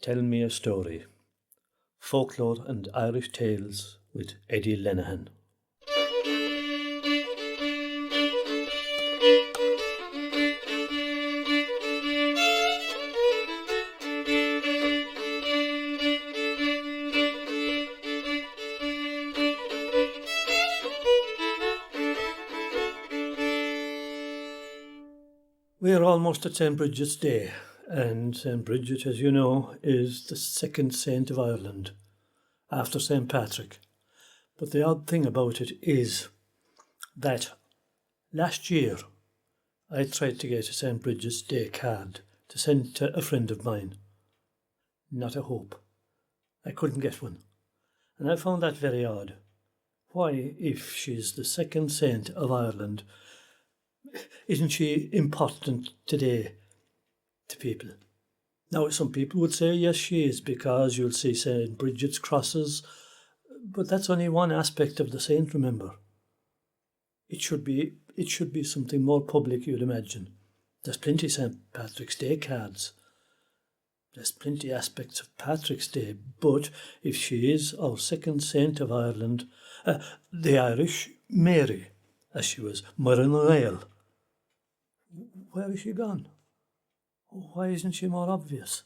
Tell me a story. Folklore and Irish Tales with Eddie Lenihan. We are almost at St. Brigid's Day, and St. Brigid, as you know, is the second saint of Ireland, after St. Patrick. But the odd thing about it is that last year I tried to get a St. Brigid's Day card to send to a friend of mine. Not a hope. I couldn't get one. And I found that very odd. Why, if she's the second saint of Ireland, isn't she important today to people? Now, some people would say, yes, she is, because you'll see St. Brigid's crosses, but that's only one aspect of the saint, remember. It should be something more public, you'd imagine. There's plenty St. Patrick's Day cards. There's plenty aspects of Patrick's Day, but if she is our second saint of Ireland, the Irish Muire, as she was, Muire nGael, where is she gone? Why isn't she more obvious?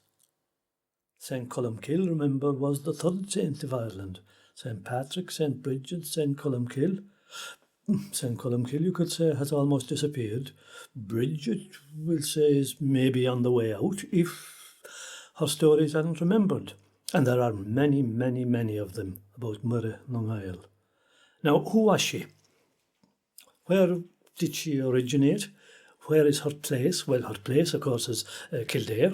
St. Columkill, remember, was the third saint of Ireland. St. Patrick, St. Brigid, St. Columkill. St. Columkill, you could say, has almost disappeared. Brigid, we'll say, is maybe on the way out, if her stories aren't remembered. And there are many, many, many of them about Muire nGael. Now, who was she? Where did she originate? Where is her place? Well, her place, of course, is Kildare.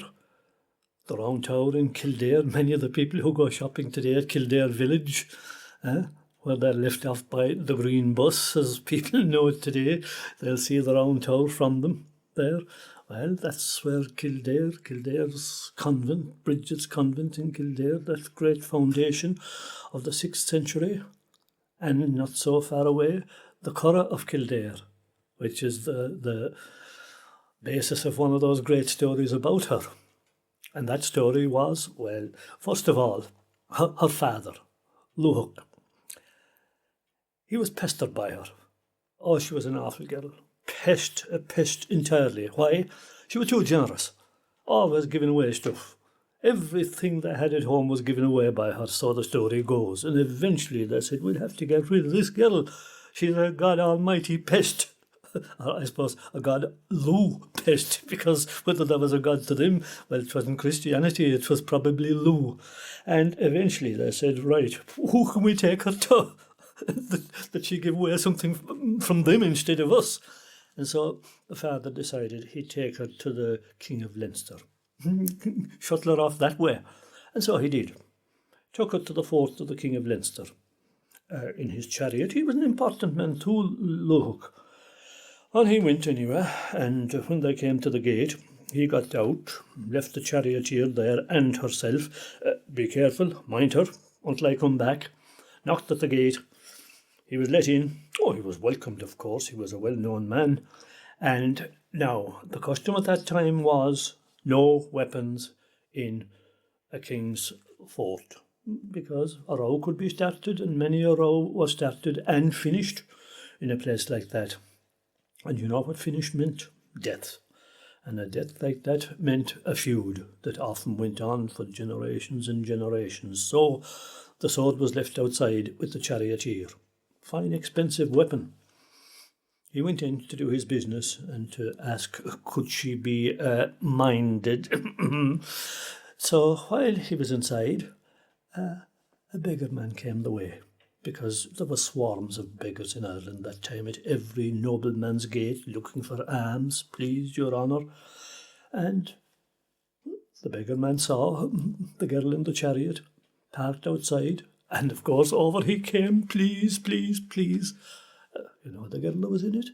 The Round Tower in Kildare. Many of the people who go shopping today at Kildare Village, where they're left off by the green bus, as people know it today, they'll see the Round Tower from them there. Well, that's where Kildare's convent, Brigid's convent in Kildare, that great foundation of the 6th century. And not so far away, the Curragh of Kildare, which is the basis of one of those great stories about her. And that story was, well, first of all, her father, Luhuk. He was pestered by her. Oh, she was an awful girl. A pest entirely. Why? She was too generous. Always giving away stuff. Everything they had at home was given away by her, so the story goes. And eventually they said, we'll have to get rid of this girl. She's a God Almighty pest. I suppose a God Lou pest, because whether there was a God to them, well, it wasn't Christianity, it was probably Lou. And eventually they said, right, who can we take her to? that she give away something from them instead of us. And so the father decided he'd take her to the King of Leinster. Shuttle her off that way. And so he did. Took her to the fort of the King of Leinster in his chariot. He was an important man too, Luhuk. And he went anyway, and when they came to the gate, he got out, left the charioteer there and herself. Be careful, mind her, until I come back. Knocked at the gate. He was let in. Oh, he was welcomed, of course. He was a well-known man. And now, the custom at that time was no weapons in a king's fort, because a row could be started, and many a row was started and finished in a place like that. And you know what finished meant? Death. And a death like that meant a feud that often went on for generations and generations. So the sword was left outside with the charioteer. Fine, expensive weapon. He went in to do his business and to ask, could she be minded? So while he was inside, a beggar man came the way, because there were swarms of beggars in Ireland that time at every nobleman's gate looking for alms, please, your honour. And the beggar man saw the girl in the chariot, parked outside, and of course over he came, please, please, please. You know the girl that was in it?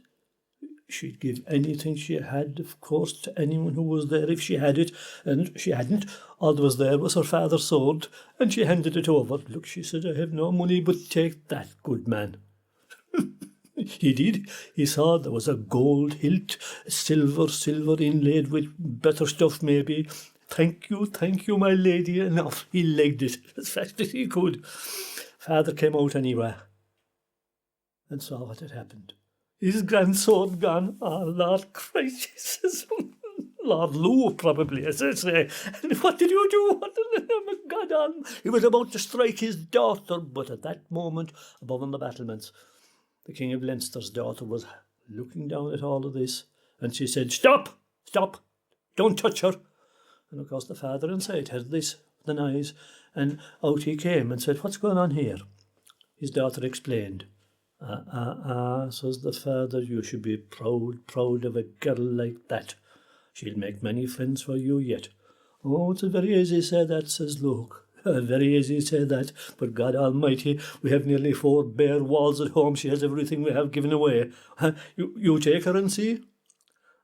She'd give anything she had, of course, to anyone who was there if she had it, and she hadn't. All that was there was her father's sword, and she handed it over. Look, she said, I have no money, but take that, good man. He did. He saw there was a gold hilt, silver inlaid with better stuff maybe, thank you, my lady," and off he legged it as fast as he could. Father came out anyway and saw what had happened. His grandsword gone. "Oh, Lord Christ," he says. "Lord Lou, probably," as I say. "And what did you do? What the name of God on?" He was about to strike his daughter, but at that moment, above on the battlements, the King of Leinster's daughter was looking down at all of this, and she said, Stop, don't touch her." And of course the father inside had this, the eyes, and out he came and said, "What's going on here?" His daughter explained. Says the father, "you should be proud of a girl like that. She'll make many friends for you yet." "Oh, it's very easy to say that," says Luke. "Very easy to say that, but God Almighty, we have nearly 4 bare walls at home. She has everything we have given away. You take her and see."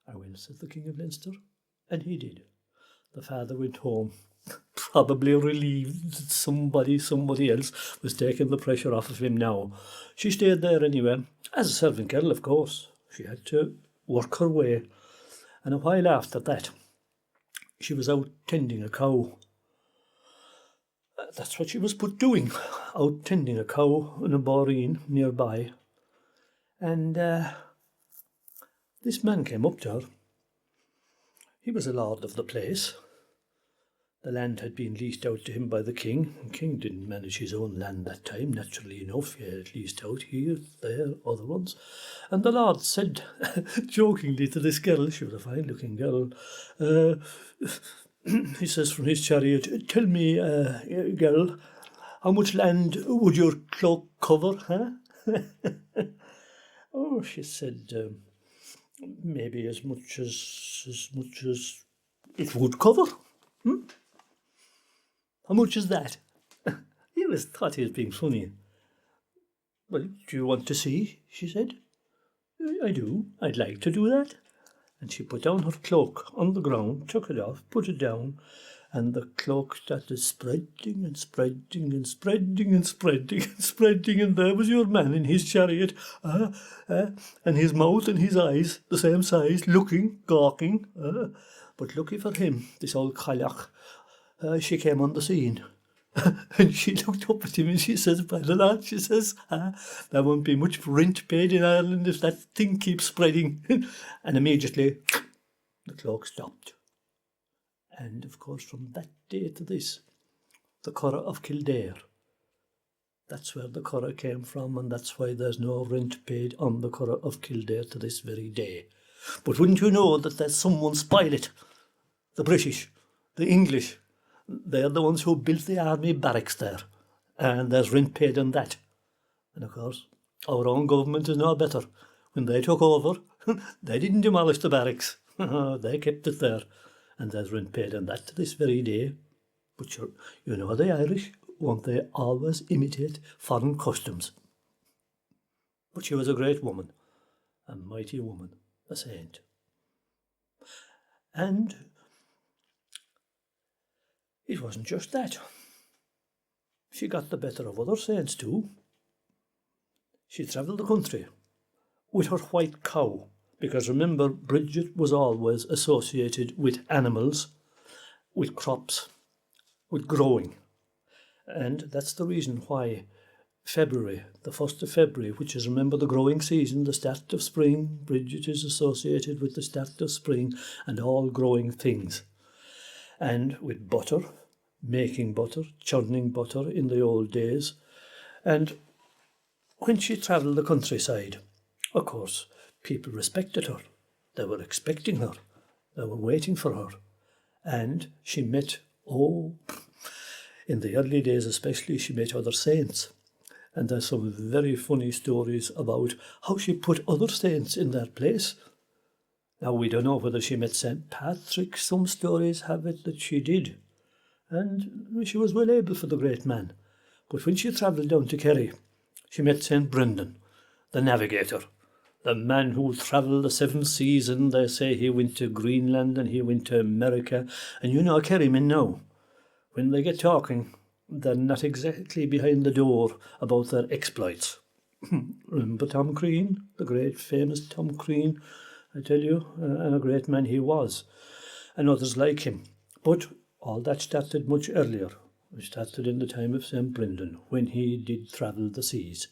"I will," said the King of Leinster, and he did. The father went home, probably relieved that somebody else was taking the pressure off of him now. She stayed there anyway, as a servant girl, of course. She had to work her way, and a while after that, she was out tending a cow. That's what she was put doing, out tending a cow in a boreen nearby. And this man came up to her. He was a lord of the place. The land had been leased out to him by the king. The king didn't manage his own land that time, naturally enough. He had it leased out here, there, other ones. And the lord said, jokingly to this girl, she was a fine-looking girl, he says from his chariot, "Tell me, girl, how much land would your cloak cover, huh?" "Oh," she said, "maybe as much as it would cover." "How much is that?" He thought he was being funny. "Well, do you want to see?" she said. "I do. I'd like to do that." And she put down her cloak on the ground, took it off, put it down, and the cloak started spreading and spreading and spreading and spreading and spreading, and there was your man in his chariot, and his mouth and his eyes the same size, looking, gawking. But lucky for him, this old Cailleach, she came on the scene. And she looked up at him and she says, "By the Lord," she says, "there won't be much rent paid in Ireland if that thing keeps spreading." And immediately the cloak stopped. And of course from that day to this, the Curragh of Kildare, that's where the Curragh came from, and that's why there's no rent paid on the Curragh of Kildare to this very day. But wouldn't you know that there's someone spoil it? The British, the English. They're the ones who built the army barracks there, and there's rent paid on that. And of course, our own government is no better. When they took over, they didn't demolish the barracks. They kept it there, and there's rent paid on that to this very day. But sure, you know the Irish, won't they always imitate foreign customs? But she was a great woman, a mighty woman, a saint. And it wasn't just that. She got the better of other saints too. She travelled the country with her white cow, because remember, Brigid was always associated with animals, with crops, with growing. And that's the reason why February, the 1st of February, which is, remember, the growing season, the start of spring, Brigid is associated with the start of spring and all growing things. And with butter, making butter, churning butter in the old days. And when she travelled the countryside, of course, people respected her. They were expecting her. They were waiting for her. And she met, in the early days especially, she met other saints. And there's some very funny stories about how she put other saints in their place. Now, we don't know whether she met St. Patrick. Some stories have it that she did. And she was well able for the great man. But when she travelled down to Kerry, she met St. Brendan, the navigator, the man who travelled the 7 seas, and they say he went to Greenland and he went to America. And you know Kerrymen now, when they get talking, they're not exactly behind the door about their exploits. Remember Tom Crean, the great famous Tom Crean, I tell you, and a great man he was, and others like him. But all that started much earlier. It started in the time of St. Brendan, when he did travel the seas.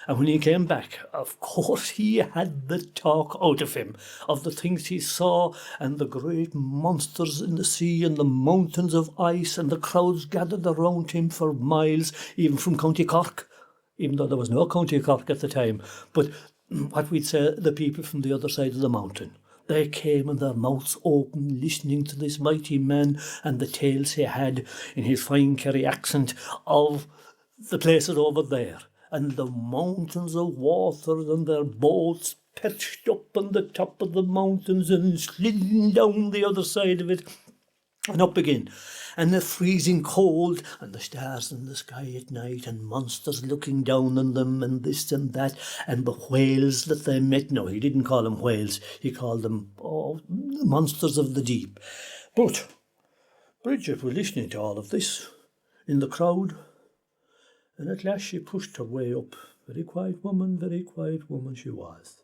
And when he came back, of course, he had the talk out of him of the things he saw and the great monsters in the sea and the mountains of ice, and the crowds gathered around him for miles, even from County Cork, even though there was no County Cork at the time. But what we'd say, the people from the other side of the mountain. They came and their mouths open, listening to this mighty man and the tales he had in his fine Kerry accent of the places over there, and the mountains of water, and their boats perched up on the top of the mountains and sliding down the other side of it and up again, and the freezing cold, and the stars in the sky at night, and monsters looking down on them, and this and that, and the whales that they met. No, he didn't call them whales, he called them the monsters of the deep. But Brigid was listening to all of this in the crowd, and at last she pushed her way up. Very quiet woman she was.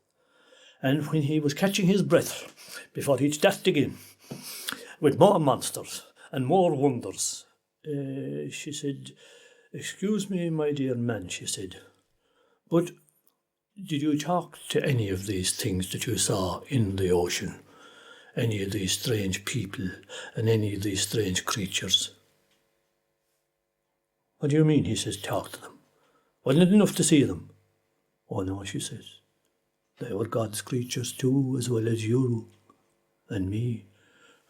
And when he was catching his breath before he'd start again with more monsters and more wonders, she said, "Excuse me, my dear man," she said, "but did you talk to any of these things that you saw in the ocean? Any of these strange people and any of these strange creatures?" "What do you mean?" he says, "talk to them. Wasn't it enough to see them?" "Oh no," she says, "they were God's creatures too, as well as you and me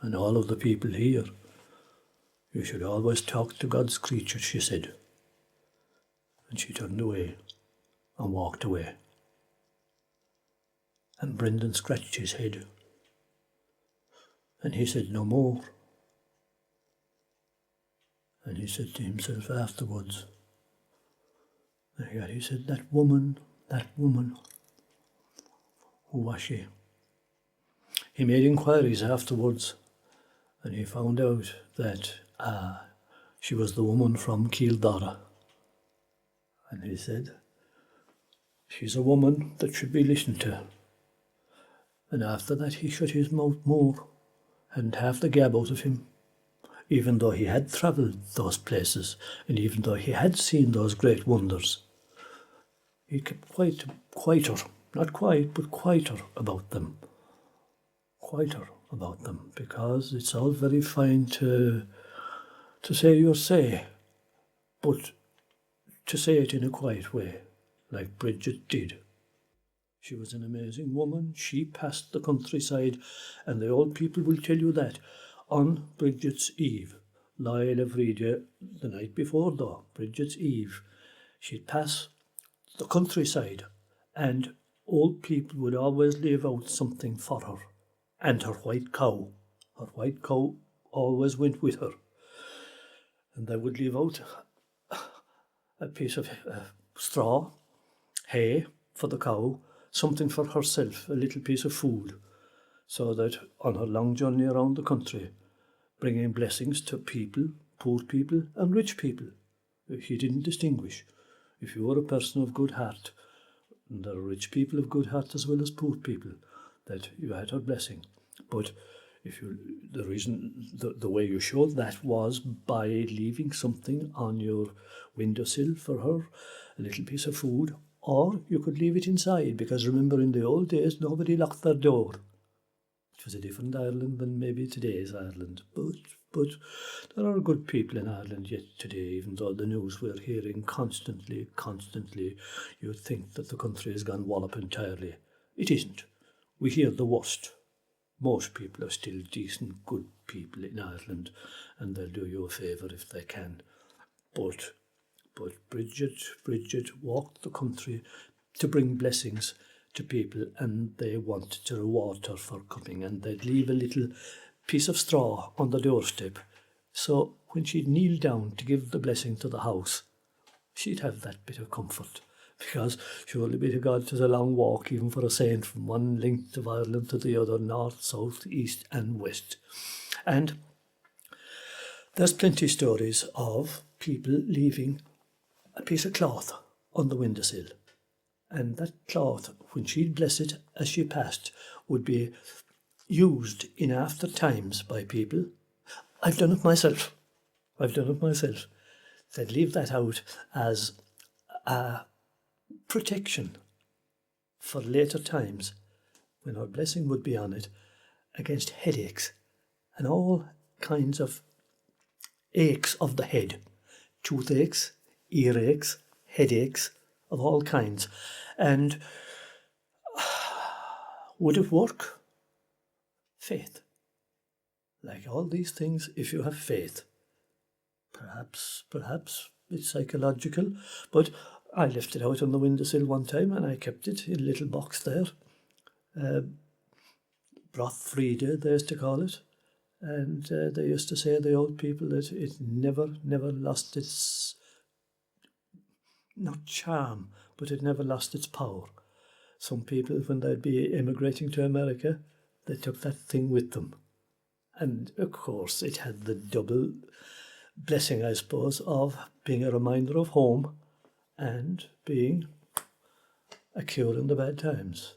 and all of the people here. You should always talk to God's creatures," she said. And she turned away and walked away. And Brendan scratched his head, and he said no more. And he said to himself afterwards, he said, that woman, who was she? He made inquiries afterwards, and he found out that she was the woman from Keeldara. And he said, she's a woman that should be listened to. And after that he shut his mouth more, hadn't half the gab out of him, even though he had travelled those places, and even though he had seen those great wonders. He kept quieter, not quiet, but quieter about them. Quieter about them, because it's all very fine to say your say, but to say it in a quiet way, like Brigid did. She was an amazing woman. She passed the countryside, and the old people will tell you that, on Brigid's Eve. Lyle every day, the night before though, Brigid's Eve, she'd pass the countryside, and old people would always leave out something for her. And her white cow. Her white cow always went with her. And they would leave out a piece of straw, hay for the cow, something for herself, a little piece of food, so that on her long journey around the country, bringing blessings to people, poor people and rich people. He didn't distinguish. If you were a person of good heart, and there are rich people of good heart as well as poor people, that you had her blessing. But if you, the way you showed that was by leaving something on your windowsill for her, a little piece of food, or you could leave it inside, because remember, in the old days nobody locked their door. It was a different Ireland than maybe today's Ireland, but there are good people in Ireland yet today, even though the news we're hearing constantly, you'd think that the country has gone wallop entirely. It isn't. We hear the worst. Most people are still decent, good people in Ireland, and they'll do you a favour if they can. But Brigid walked the country to bring blessings to people, and they wanted to reward her for coming, and they'd leave a little piece of straw on the doorstep. So when she'd kneel down to give the blessing to the house, she'd have that bit of comfort, because surely be to God, 'tis a long walk even for a saint from one length of Ireland to the other, north, south, east and west. And there's plenty of stories of people leaving a piece of cloth on the windowsill, and that cloth, when she'd bless it as she passed, would be used in after times by people, I've done it myself. I've done it myself. They'd leave that out as a protection for later times when our blessing would be on it against headaches and all kinds of aches of the head, toothaches, earaches, headaches of all kinds. And would it work? Faith. Like all these things, if you have faith, perhaps it's psychological, but I left it out on the windowsill one time and I kept it in a little box there. Broth Friede, they used to call it. And they used to say, the old people, that it never lost its, not charm, but it never lost its power. Some people, when they'd be emigrating to America, they took that thing with them. And of course, it had the double blessing, I suppose, of being a reminder of home and being a cure in the bad times.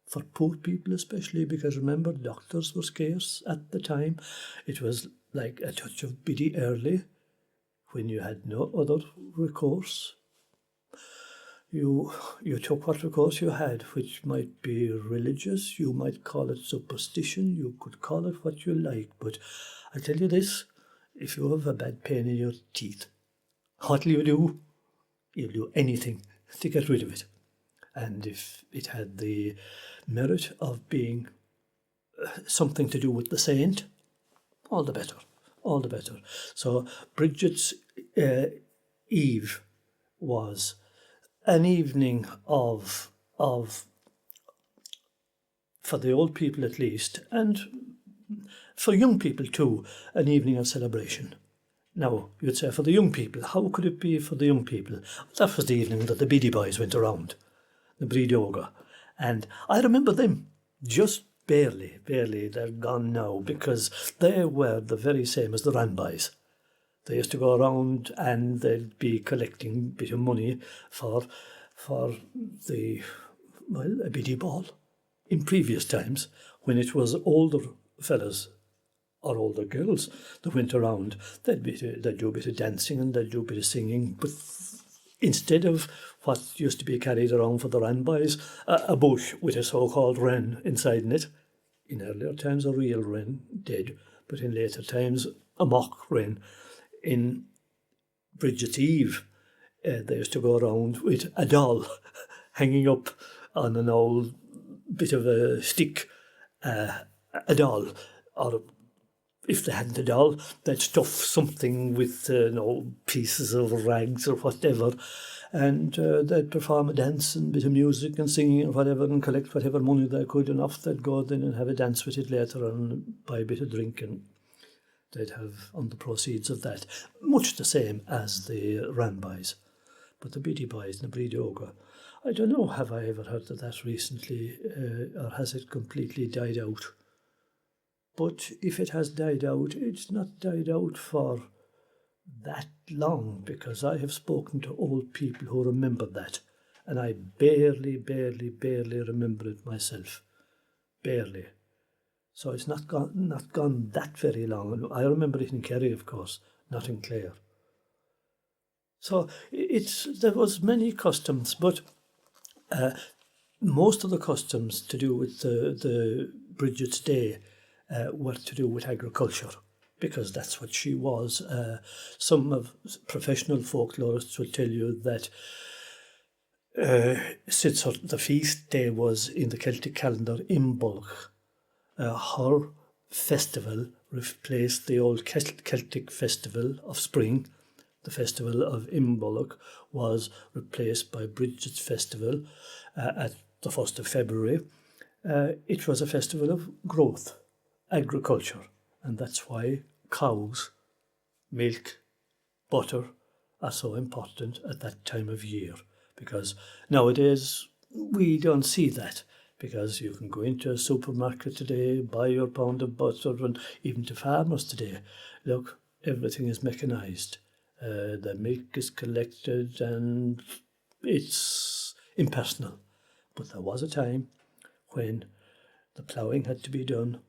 For poor people especially, because remember, doctors were scarce at the time. It was like a touch of biddy early when you had no other recourse. You took what recourse you had, which might be religious, you might call it superstition, you could call it what you like, but I tell you this, if you have a bad pain in your teeth, what'll you do? You'll do anything to get rid of it. And if it had the merit of being something to do with the saint, all the better, all the better. So Brigid's Eve was an evening of for the old people at least, and for young people too, an evening of celebration. Now, you'd say for the young people, how could it be for the young people? That was the evening that the Beady Boys went around, the Brigid. And I remember them, just barely, they're gone now, because they were the very same as the Ranbys. They used to go around and they'd be collecting a bit of money for the, a biddy ball. In previous times, when it was older fellas or older girls that went around, they'd do a bit of dancing and they'd do a bit of singing, but instead of what used to be carried around for the Ranbys, a bush with a so-called wren inside in it. In earlier times, a real wren, dead, but in later times, a mock wren. In Brigid's Eve, they used to go around with a doll hanging up on an old bit of a stick, a doll, or if they hadn't a doll, they'd stuff something with pieces of rags or whatever, and they'd perform a dance and a bit of music and singing and whatever, and collect whatever money they could, and off they'd go then and have a dance with it later and buy a bit of drink, and they'd have on the proceeds of that, much the same as the Ranbys. But the Beady Boys and the Brigid, I don't know, have I ever heard of that recently, or has it completely died out? But if it has died out, it's not died out for that long, because I have spoken to old people who remember that, and I barely remember it myself. Barely. So it's not gone that very long. I remember it in Kerry, of course, not in Clare. So there was many customs, but most of the customs to do with the Brigid's Day were to do with agriculture, because that's what she was. Some of professional folklorists will tell you that since the feast day was in the Celtic calendar Imbolc, her festival replaced the old Celtic festival of spring. The festival of Imbolc was replaced by Brigid's festival at the 1st of February. It was a festival of growth, agriculture, and that's why cows, milk, butter are so important at that time of year, because nowadays we don't see that, because you can go into a supermarket today, buy your pound of butter, and even to farmers today, look, everything is mechanised. The milk is collected and it's impersonal. But there was a time when the ploughing had to be done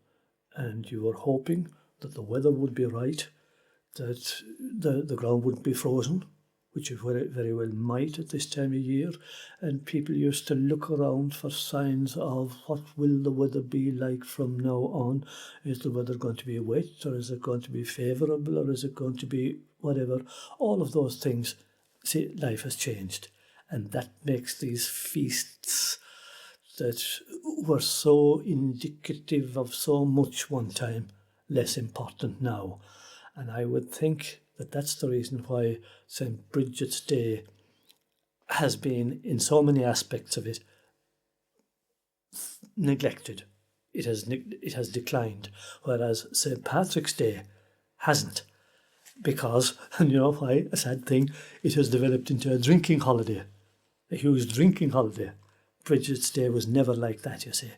and you were hoping that the weather would be right, that the ground wouldn't be frozen, which it very, very well might at this time of year, and people used to look around for signs of what will the weather be like from now on. Is the weather going to be wet, or is it going to be favourable, or is it going to be whatever? All of those things. See, life has changed, and that makes these feasts that were so indicative of so much one time less important now. And I would think that that's the reason why St. Brigid's Day has been, in so many aspects of it, neglected. It has declined, whereas St. Patrick's Day hasn't. Because, and you know why, a sad thing, it has developed into a drinking holiday, a huge drinking holiday. Brigid's Day was never like that, you see.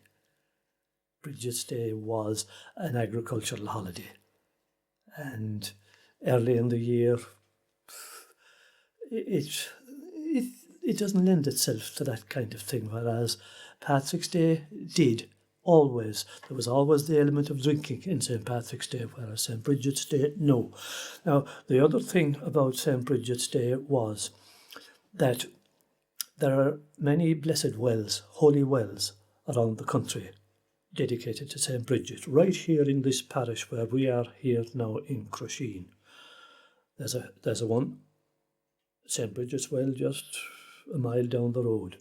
Brigid's Day was an agricultural holiday. And early in the year, it doesn't lend itself to that kind of thing, whereas Patrick's Day did, always. There was always the element of drinking in St. Patrick's Day, whereas St. Brigid's Day, no. Now, the other thing about St. Brigid's Day was that there are many blessed wells, holy wells, around the country dedicated to St. Brigid. Right here in this parish where we are here now in Crusheen, there's a one, St. Brigid's Well, just a mile down the road.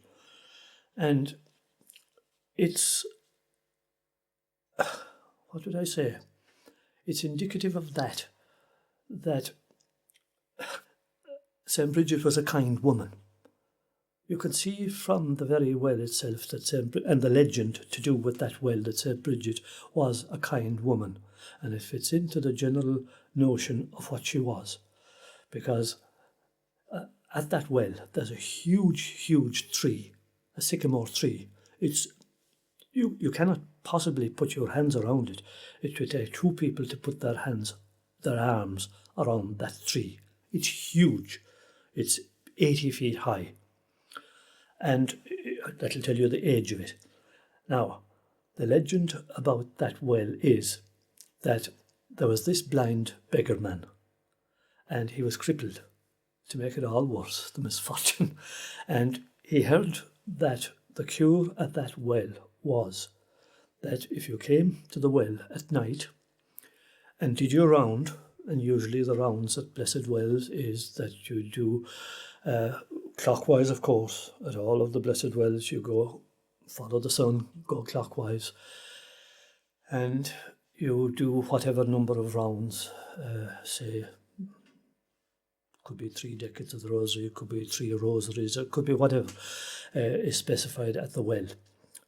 And it's, what would I say? It's indicative of that St. Brigid was a kind woman. You can see from the very well itself that and the legend to do with that well, that St. Brigid was a kind woman, and it fits into the general notion of what she was, because at that well there's a huge tree, a sycamore tree. It's you cannot possibly put your hands around it. It would take two people to put their arms around that tree. It's huge. It's 80 feet high. And that'll tell you the age of it. Now, the legend about that well is that there was this blind beggar man, and he was crippled, to make it all worse, the misfortune. And he heard that the cure at that well was that if you came to the well at night and did your round, and usually the rounds at blessed wells is that you do clockwise, of course. At all of the blessed wells you go, follow the sun, go clockwise, and you do whatever number of rounds, say, could be 3 decades of the rosary, it could be 3 rosaries, it could be whatever is specified at the well.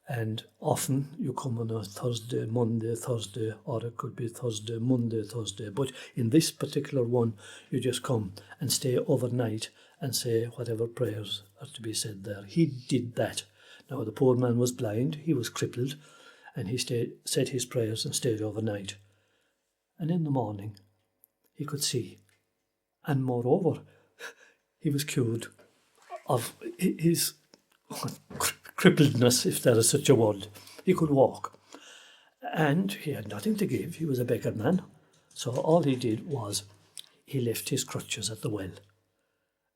And often you come on a Thursday, Monday, Thursday, or it could be Thursday, Monday, Thursday. But in this particular one, you just come and stay overnight and say whatever prayers are to be said there. He did that. Now, the poor man was blind, he was crippled, and he said his prayers and stayed overnight. And in the morning, he could see. And moreover, he was cured of his crippledness, if there is such a word. He could walk. And he had nothing to give. He was a beggar man. So all he did was he left his crutches at the well.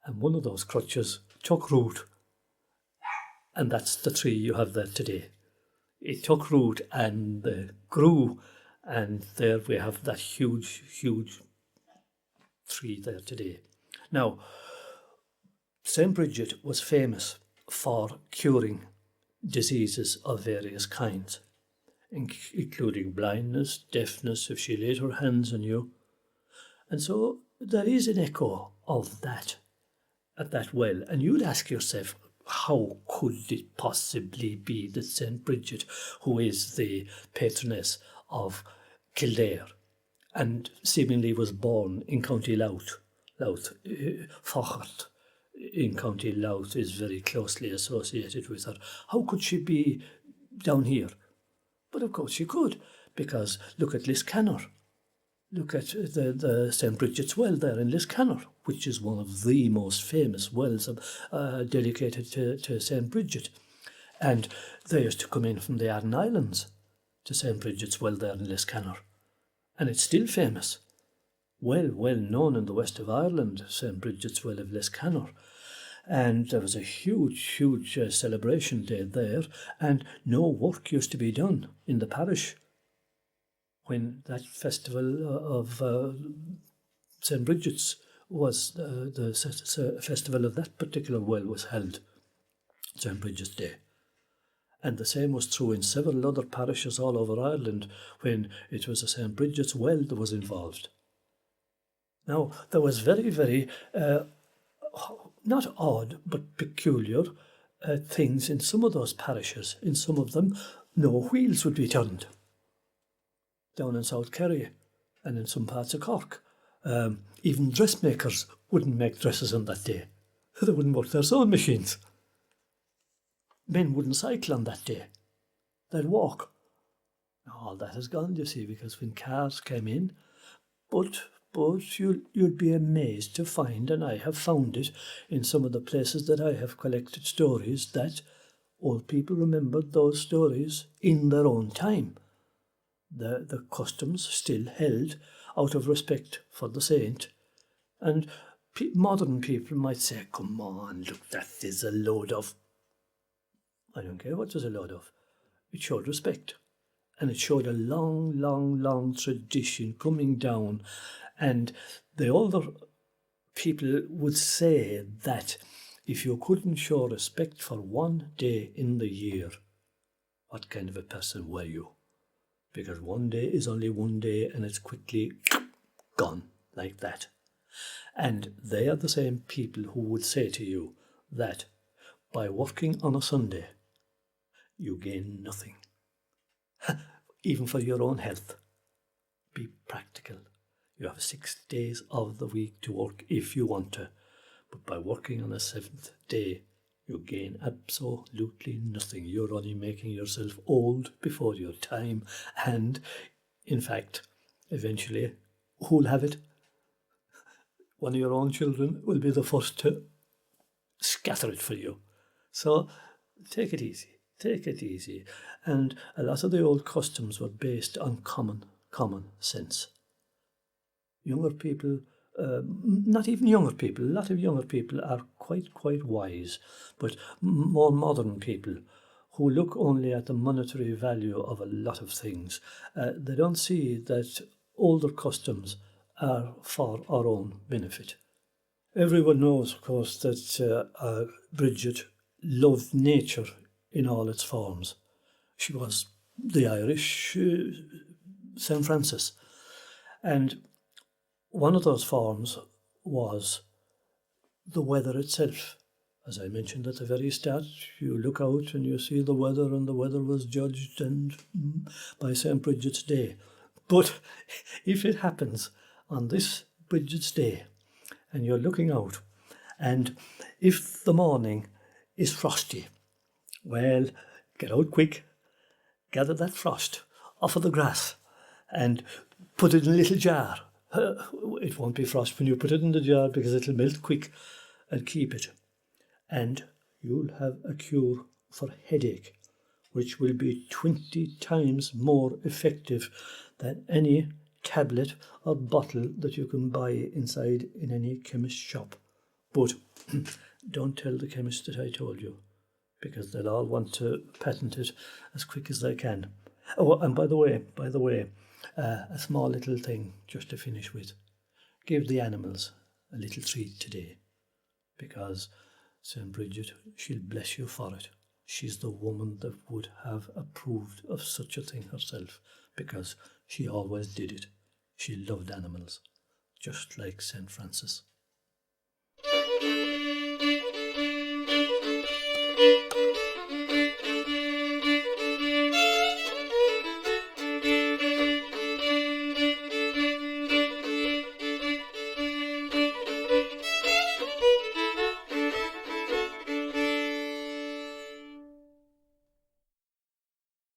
And one of those crutches took root. And that's the tree you have there today. It took root and grew. And there we have that huge tree there today. Now, St. Brigid was famous for curing diseases of various kinds, including blindness, deafness, if she laid her hands on you. And so there is an echo of that at that well. And you'd ask yourself, how could it possibly be that St. Brigid, who is the patroness of Kildare, and seemingly was born in County Louth, Faughart in County Louth is very closely associated with her. How could she be down here? But of course she could, because look at Liscannor. Look at the St. Brigid's Well there in Liscannor, which is one of the most famous wells dedicated to St. Brigid. And they used to come in from the Aran Islands to St. Brigid's Well there in Liscannor. and it's still famous. Well known in the west of Ireland, St. Brigid's Well of Liscannor. And there was a huge celebration day there, and no work used to be done in the parish when that festival of St. Brigid's was the festival of that particular well was held, St. Brigid's Day. And the same was true in several other parishes all over Ireland when it was a St. Brigid's well that was involved. Now, there was very, not odd, but peculiar things in some of those parishes. In some of them, no wheels would be turned. Down in South Kerry and in some parts of Cork. Even dressmakers wouldn't make dresses on that day. They wouldn't work their sewing machines. Men wouldn't cycle on that day. They'd walk. All that has gone, you see, because when cars came in, but you'd be amazed to find, and I have found it in some of the places that I have collected stories, that old people remembered those stories in their own time. The customs still held out of respect for the saint. And modern people might say, come on, look, that is a load of... I don't care what there's a load of. It showed respect. And it showed a long tradition coming down. And the older people would say that if you couldn't show respect for one day in the year, what kind of a person were you? Because one day is only one day and it's quickly gone like that. And they are the same people who would say to you that by working on a Sunday, you gain nothing. Even for your own health. Be practical. You have 6 days of the week to work if you want to. But by working on a 7th day, you gain absolutely nothing. You're only making yourself old before your time. And, in fact, eventually, who'll have it? One of your own children will be the first to scatter it for you. So, take it easy. Take it easy. And a lot of the old customs were based on common sense. Younger people, not even younger people, a lot of younger people are quite wise, but more modern people who look only at the monetary value of a lot of things, they don't see that older customs are for our own benefit. Everyone knows, of course, that Brigid loved nature in all its forms. She was the Irish St. Francis. And one of those forms was the weather itself. As I mentioned at the very start, you look out and you see the weather, and the weather was judged by St. Brigid's Day. But if it happens on this Brigid's Day and you're looking out, and if the morning is frosty, well, get out quick, gather that frost off of the grass and put it in a little jar. It won't be frost when you put it in the jar because it'll melt quick, and keep it. And you'll have a cure for headache, which will be 20 times more effective than any tablet or bottle that you can buy inside in any chemist shop. But don't tell the chemist that I told you, because they'll all want to patent it as quick as they can. Oh, and by the way, a small little thing just to finish with. Give the animals a little treat today, because St. Brigid, she'll bless you for it. She's the woman that would have approved of such a thing herself, because she always did it. She loved animals, just like St. Francis.